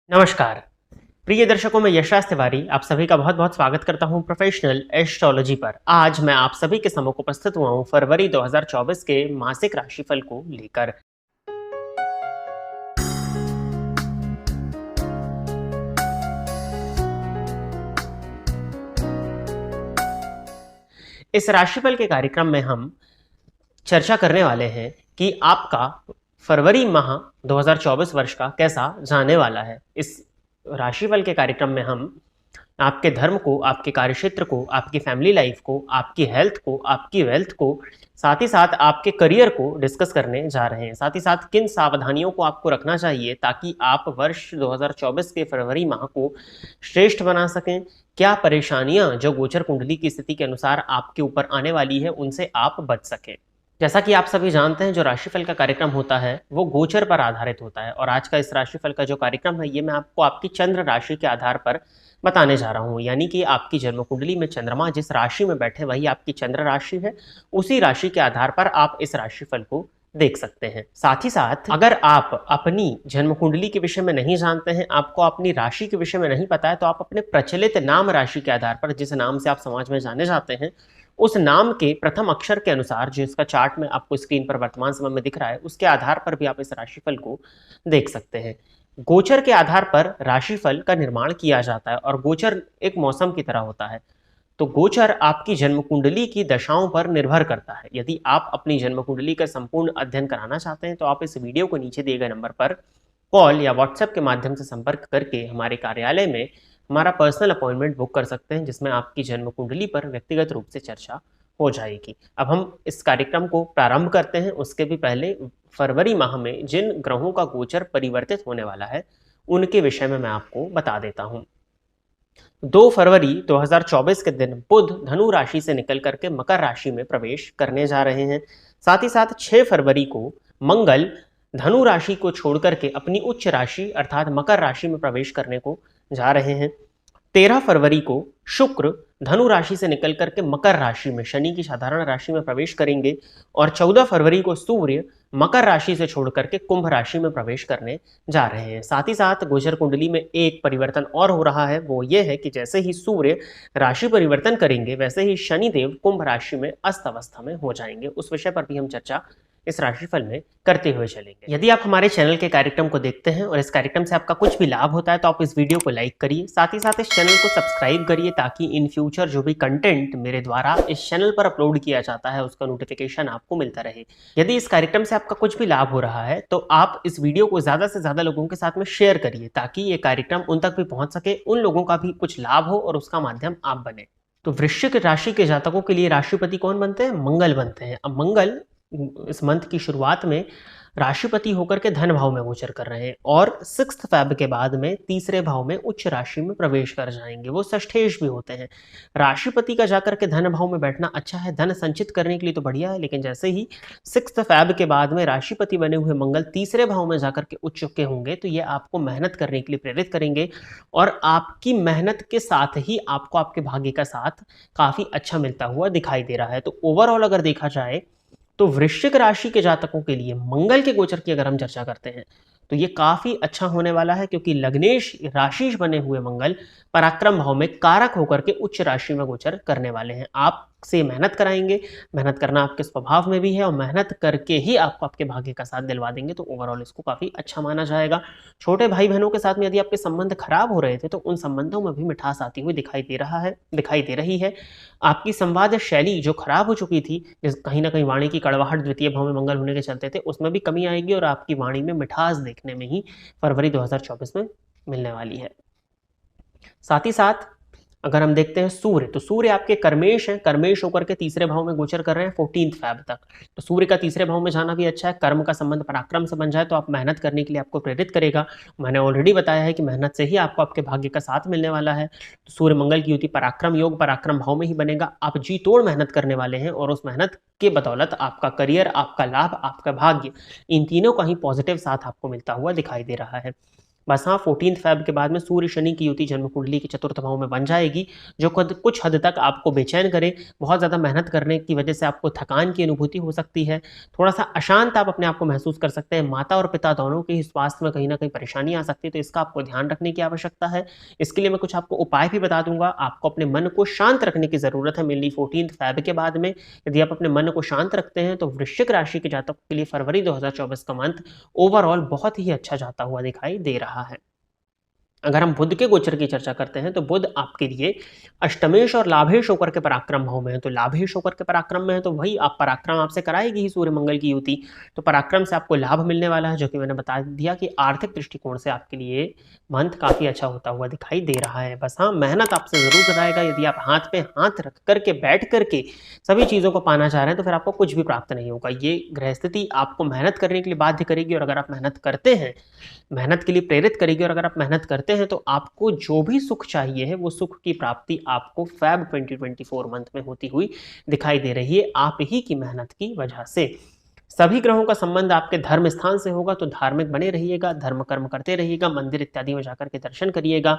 नमस्कार प्रिय दर्शकों, मैं यशराज तिवारी आप सभी का बहुत बहुत स्वागत करता हूं प्रोफेशनल एस्ट्रोलॉजी पर। आज मैं आप सभी के सम्मुख उपस्थित हुआ हूं फरवरी 2024 के मासिक राशिफल को लेकर। इस राशिफल के कार्यक्रम में हम चर्चा करने वाले हैं कि आपका फरवरी माह 2024 वर्ष का कैसा जाने वाला है। इस राशिफल के कार्यक्रम में हम आपके धर्म को, आपके कार्यक्षेत्र को, आपकी फैमिली लाइफ को, आपकी हेल्थ को, आपकी वेल्थ को, साथ ही साथ आपके करियर को डिस्कस करने जा रहे हैं। साथ ही साथ किन सावधानियों को आपको रखना चाहिए ताकि आप वर्ष 2024 के फरवरी माह को श्रेष्ठ बना सकें। क्या परेशानियां जो गोचर कुंडली की स्थिति के अनुसार आपके ऊपर आने वाली है उनसे आप बच सकें। जैसा कि आप सभी जानते हैं, जो राशिफल का कार्यक्रम होता है वो गोचर पर आधारित होता है और आज का इस राशिफल का जो कार्यक्रम है ये मैं आपको आपकी चंद्र राशि के आधार पर बताने जा रहा हूं। यानी कि आपकी जन्म कुंडली में चंद्रमा जिस राशि में बैठे वही आपकी चंद्र राशि है, उसी राशि के आधार पर आप इस राशिफल को देख सकते हैं। साथ ही साथ अगर आप अपनी जन्म कुंडली के विषय में नहीं जानते हैं, आपको अपनी राशि के विषय में नहीं पता है, तो आप अपने प्रचलित नाम राशि के आधार पर, जिस नाम से आप समाज में जाने जाते हैं, उस नाम के प्रथम अक्षर के अनुसार जो इसका चार्ट में आपको स्क्रीन पर वर्तमान समय में दिख रहा है उसके आधार पर भी आप इस राशिफल को देख सकते हैं। गोचर के आधार पर राशिफल का निर्माण किया जाता है और गोचर एक मौसम की तरह होता है। तो गोचर आपकी जन्म कुंडली की दशाओं पर निर्भर करता है। यदि आप अपनी जन्म कुंडली का संपूर्ण अध्ययन कराना चाहते हैं तो आप इस वीडियो को नीचे दिए गए नंबर पर कॉल या व्हाट्सएप के माध्यम से संपर्क करके हमारे कार्यालय में हमारा पर्सनल अपॉइंटमेंट बुक कर सकते हैं, जिसमें आपकी जन्म कुंडली पर व्यक्तिगत रूप से चर्चा हो जाएगी। अब हम इस कार्यक्रम को प्रारंभ करते हैं। उसके भी पहले फरवरी माह में जिन ग्रहों का गोचर परिवर्तित होने वाला है उनके विषय में मैं आपको बता देता हूं। 2 फरवरी 2024 के दिन बुध धनु राशि से निकल करके मकर राशि में प्रवेश करने जा रहे हैं। साथ ही साथ 6 फरवरी को मंगल धनु राशि को छोड़ करके अपनी उच्च राशि अर्थात मकर राशि में प्रवेश करने को जा रहे हैं। 13 फरवरी को शुक्र धनु राशि से निकल करके मकर राशि में, शनि की साधारण राशि में प्रवेश करेंगे और 14 फरवरी को सूर्य मकर राशि से छोड़ करके कुंभ राशि में प्रवेश करने जा रहे हैं। साथ ही साथ गोचर कुंडली में एक परिवर्तन और हो रहा है, वो ये है कि जैसे ही सूर्य राशि परिवर्तन करेंगे वैसे ही शनिदेव कुंभ राशि में अस्त अवस्था में हो जाएंगे। उस विषय पर भी हम चर्चा इस राशिफल में करते हुए चलेंगे। यदि आप हमारे चैनल के कार्यक्रम को देखते हैं और इस कार्यक्रम से आपका कुछ भी लाभ होता है तो आप इस वीडियो को लाइक करिए, साथ ही साथ इस चैनल को सब्सक्राइब करिए ताकि इन फ्यूचर जो भी कंटेंट मेरे द्वारा इस चैनल पर अपलोड किया जाता है उसका नोटिफिकेशन आपको मिलता रहे। यदि इस कार्यक्रम से आपका कुछ भी लाभ हो रहा है तो आप इस वीडियो को ज्यादा से ज्यादा लोगों के साथ में शेयर करिए ताकि ये कार्यक्रम उन तक भी पहुंच सके, उन लोगों का भी कुछ लाभ हो और उसका माध्यम आप बने। तो वृश्चिक राशि के जातकों के लिए राशिपति कौन बनते हैं? मंगल बनते हैं। अब मंगल इस मंथ की शुरुआत में राशिपति होकर के धन भाव में गोचर कर रहे हैं और 6 फेब के बाद में तीसरे भाव में उच्च राशि में प्रवेश कर जाएंगे। वो षष्ठेश भी होते हैं। राशिपति का जाकर के धन भाव में बैठना अच्छा है, धन संचित करने के लिए तो बढ़िया है, लेकिन जैसे ही 6 फेब के बाद में राशिपति बने हुए मंगल तीसरे भाव में जाकर के उच्च चुके होंगे तो ये आपको मेहनत करने के लिए प्रेरित करेंगे और आपकी मेहनत के साथ ही आपको आपके भाग्य का साथ काफी अच्छा मिलता हुआ दिखाई दे रहा है। तो ओवरऑल अगर देखा जाए तो वृश्चिक राशि के जातकों के लिए मंगल के गोचर की अगर हम चर्चा करते हैं तो ये काफी अच्छा होने वाला है, क्योंकि लग्नेश राशिश बने हुए मंगल पराक्रम भाव में कारक होकर के उच्च राशि में गोचर करने वाले हैं। आपसे मेहनत कराएंगे, मेहनत करना आपके स्वभाव में भी है और मेहनत करके ही आपको आपके भाग्य का साथ दिलवा देंगे। तो ओवरऑल इसको काफी अच्छा माना जाएगा। छोटे भाई बहनों के साथ में यदि आपके संबंध खराब हो रहे थे तो उन संबंधों में भी मिठास आती हुई दिखाई दे रही है। आपकी संवाद शैली जो खराब हो चुकी थी, जिस कहीं ना कहीं वाणी की कड़वाहट द्वितीय भाव में मंगल होने के चलते थे, उसमें भी कमी आएगी और आपकी वाणी में मिठास देखने में ही फरवरी 2024 में मिलने वाली है। साथ ही साथ अगर हम देखते हैं सूर्य, तो सूर्य आपके कर्मेश हैं, कर्मेश होकर के तीसरे भाव में गोचर कर रहे हैं 14 फेब तक। तो सूर्य का तीसरे भाव में जाना भी अच्छा है। कर्म का संबंध पराक्रम से बन जाए तो आप मेहनत करने के लिए आपको प्रेरित करेगा। मैंने ऑलरेडी बताया है कि मेहनत से ही आपको आपके भाग्य का साथ मिलने वाला है। तो सूर्य मंगल की युति पराक्रम योग पराक्रम भाव में ही बनेगा। आप जी तोड़ मेहनत करने वाले हैं और उस मेहनत के बदौलत आपका करियर, आपका लाभ, आपका भाग्य, इन तीनों का ही पॉजिटिव साथ आपको मिलता हुआ दिखाई दे रहा है। बस हाँ, 14 फ़ेब के बाद में सूर्य शनि की युति जन्म कुंडली के चतुर्थ भाव में बन जाएगी, जो कुछ हद तक आपको बेचैन करे। बहुत ज़्यादा मेहनत करने की वजह से आपको थकान की अनुभूति हो सकती है, थोड़ा-सा अशांत आप अपने आप को महसूस कर सकते हैं। माता और पिता दोनों के ही स्वास्थ्य में कहीं न कहीं परेशानी आ सकती है, तो इसका आपको ध्यान रखने की आवश्यकता है। इसके लिए मैं कुछ आपको उपाय भी बता दूँगा। आपको अपने मन को शांत रखने की ज़रूरत है, मेनली 14 फ़ेब के बाद में। यदि आप अपने मन को शांत रखते हैं, तो वृश्चिक राशि के जातकों के लिए फरवरी 2024 का मंथ ओवरऑल बहुत ही अच्छा जाता हुआ दिखाई दे रहा है। अगर हम बुध के गोचर की चर्चा करते हैं, तो बुध आपके लिए अष्टमेश और लाभेश होकर के पराक्रम भाव में है। तो लाभेश होकर के पराक्रम में है, तो वही आप पराक्रम आपसे कराएगी ही सूर्य मंगल की युति। तो पराक्रम से आपको लाभ मिलने वाला है, जो कि मैंने बता दिया कि आर्थिक दृष्टिकोण से आपके लिए मंथ काफ़ी अच्छा होता हुआ दिखाई दे रहा है। बस हाँ, मेहनत आपसे ज़रूर कराएगा। यदि आप हाथ पे हाथ रख करके बैठ करके सभी चीज़ों को पाना चाह रहे हैं, तो फिर आपको कुछ भी प्राप्त नहीं होगा। ये ग्रह स्थिति आपको मेहनत करने के लिए बाध्य करेगी, और अगर आप मेहनत करते हैं, मेहनत के लिए प्रेरित करेगी, और अगर आप मेहनत करते हैं, तो आपको जो भी सुख चाहिए है, वो सुख की प्राप्ति आपको फ़ेब 2024 मंथ में होती हुई दिखाई दे रही है, आप ही की मेहनत की वजह से। सभी ग्रहों का संबंध आपके धर्म स्थान से होगा, तो धार्मिक बने रहिएगा, धर्म कर्म करते रहिएगा, मंदिर इत्यादि में जाकर के दर्शन करिएगा।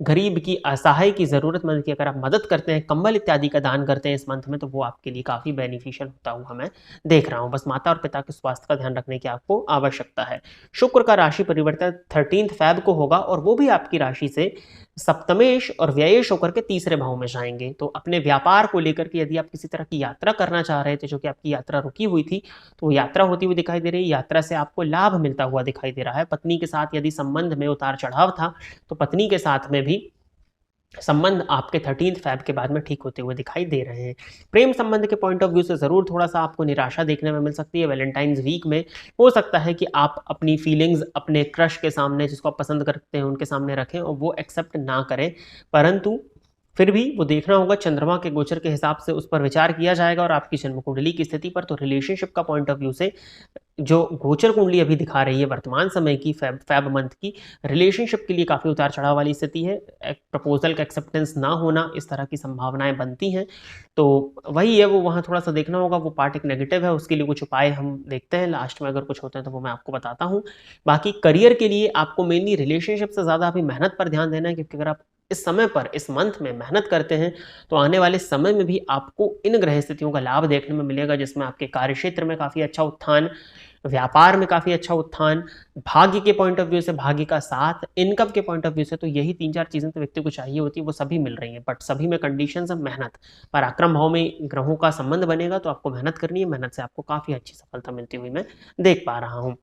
गरीब की, असहाय की, ज़रूरतमंद की अगर आप मदद करते हैं, कंबल इत्यादि का दान करते हैं इस मंथ में, तो वो आपके लिए काफ़ी बेनिफिशियल होता हुआ मैं देख रहा हूँ। बस माता और पिता के स्वास्थ्य का ध्यान रखने की आपको आवश्यकता है। शुक्र का राशि परिवर्तन 13 फ़ेब को होगा, और वो भी आपकी राशि से सप्तमेश और व्ययेश होकर के तीसरे भाव में जाएंगे। तो अपने व्यापार को लेकर के यदि आप किसी तरह की यात्रा करना चाह रहे थे, जो कि आपकी यात्रा रुकी हुई थी, तो यात्रा होती हुई दिखाई दे रही है। यात्रा से आपको लाभ मिलता हुआ दिखाई दे रहा है। पत्नी के साथ यदि संबंध में उतार चढ़ाव था, तो पत्नी के साथ में भी संबंध आपके 13 फ़ेब के बाद में ठीक होते हुए दिखाई दे रहे हैं। प्रेम संबंध के पॉइंट ऑफ व्यू से ज़रूर थोड़ा-सा आपको निराशा देखने में मिल सकती है। वैलेंटाइन्स वीक में हो सकता है कि आप अपनी फीलिंग्स अपने क्रश के सामने, जिसको आप पसंद करते हैं, उनके सामने रखें और वो एक्सेप्ट ना करें। परंतु फिर भी वो देखना होगा, चंद्रमा के गोचर के हिसाब से उस पर विचार किया जाएगा, और आपकी जन्म कुंडली की स्थिति पर। तो रिलेशनशिप का पॉइंट ऑफ व्यू से जो गोचर कुंडली अभी दिखा रही है वर्तमान समय की, फ़ेब मंथ की, रिलेशनशिप के लिए काफ़ी उतार चढ़ाव वाली स्थिति है। एक प्रपोजल का एक्सेप्टेंस ना होना, इस तरह की संभावनाएं बनती हैं। तो वही है, वो वहाँ थोड़ा-सा देखना होगा। वो पार्ट एक नेगेटिव है, उसके लिए कुछ उपाय हम देखते हैं लास्ट में, अगर कुछ होते हैं तो वो मैं आपको बताता हूँ। बाकी करियर के लिए आपको मेनली रिलेशनशिप से ज़्यादा अभी मेहनत पर ध्यान देना है, क्योंकि अगर आप इस समय पर, इस मंथ में मेहनत करते हैं, तो आने वाले समय में भी आपको इन ग्रह स्थितियों का लाभ देखने में मिलेगा, जिसमें आपके कार्यक्षेत्र में काफ़ी अच्छा उत्थान, व्यापार में काफ़ी अच्छा उत्थान, भाग्य के पॉइंट ऑफ व्यू से भाग्य का साथ, इनकम के पॉइंट ऑफ व्यू से, तो यही 3-4 चीज़ें तो व्यक्ति को चाहिए होती है, वो सभी मिल रही हैं। बट सभी में कंडीशंस है मेहनत। पराक्रम भाव में ग्रहों का संबंध बनेगा, तो आपको मेहनत करनी है, मेहनत से आपको काफ़ी अच्छी सफलता मिलती हुई मैं देख पा रहा हूँ।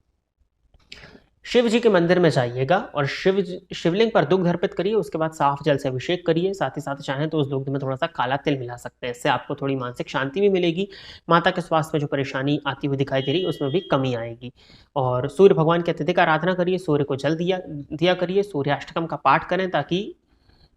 शिव जी के मंदिर में जाइएगा, और शिवलिंग पर दुग्ध अर्पित करिए, उसके बाद साफ जल से अभिषेक करिए। साथ ही साथ चाहें तो उस दुग्ध में थोड़ा सा काला तिल मिला सकते हैं, इससे आपको थोड़ी मानसिक शांति भी मिलेगी। माता के स्वास्थ्य में जो परेशानी आती हुई दिखाई दे रही है, उसमें भी कमी आएगी। और सूर्य भगवान की अत्यधिक आराधना करिए, सूर्य को जल दिया करिए, सूर्याष्टकम का पाठ करें, ताकि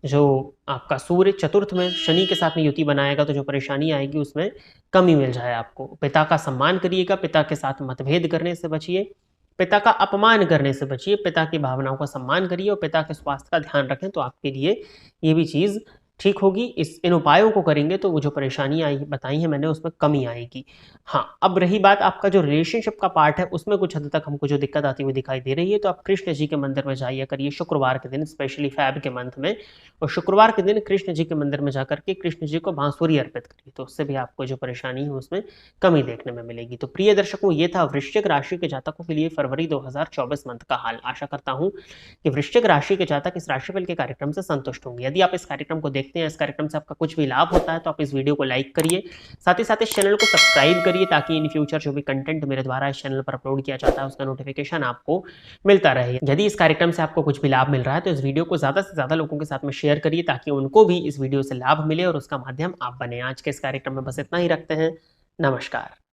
जो आपका सूर्य चतुर्थ में शनि के साथ में युति बनाएगा, तो जो परेशानी आएगी उसमें कमी मिल जाए आपको। पिता का सम्मान करिएगा, पिता के साथ मतभेद करने से बचिए, पिता का अपमान करने से बचिए, पिता की भावनाओं का सम्मान करिए, और पिता के स्वास्थ्य का ध्यान रखें, तो आपके लिए ये भी चीज़ ठीक होगी। इन उपायों को करेंगे तो वो जो परेशानी आई बताई है मैंने, उसमें कमी आएगी। हाँ, अब रही बात आपका जो रिलेशनशिप का पार्ट है, उसमें कुछ हद तक हमको जो दिक्कत आती हुई दिखाई दे रही है, तो आप कृष्ण जी के मंदिर में जाइए करिए शुक्रवार के दिन, स्पेशली फ़ेब के मंथ में। और शुक्रवार के दिन कृष्ण जी के मंदिर में जाकर के कृष्ण जी को बांसुरी अर्पित करिए, तो उससे भी आपको जो परेशानी है उसमें कमी देखने में मिलेगी। तो प्रिय दर्शकों, ये था वृश्चिक राशि के जातकों के लिए फरवरी 2024 मंथ का हाल। आशा करता हूँ कि वृश्चिक राशि के जातक इस राशिफल के कार्यक्रम से संतुष्ट होंगे। यदि आप इस कार्यक्रम को देखते हैं, इस कार्यक्रम से आपका कुछ भी लाभ होता है, तो आप इस वीडियो को लाइक करिए, साथ ही साथ इस चैनल को सब्सक्राइब करिए, ताकि इन फ्यूचर जो भी कंटेंट मेरे द्वारा इस चैनल पर अपलोड किया जाता है, उसका नोटिफिकेशन आपको मिलता रहे। यदि इस कार्यक्रम से आपको कुछ भी लाभ मिल रहा है, तो इस वीडियो को ज़्यादा से ज़्यादा लोगों के साथ में शेयर करिए, ताकि उनको भी इस वीडियो से लाभ मिले और उसका माध्यम आप बने। आज के इस कार्यक्रम में बस इतना ही रखते हैं। नमस्कार।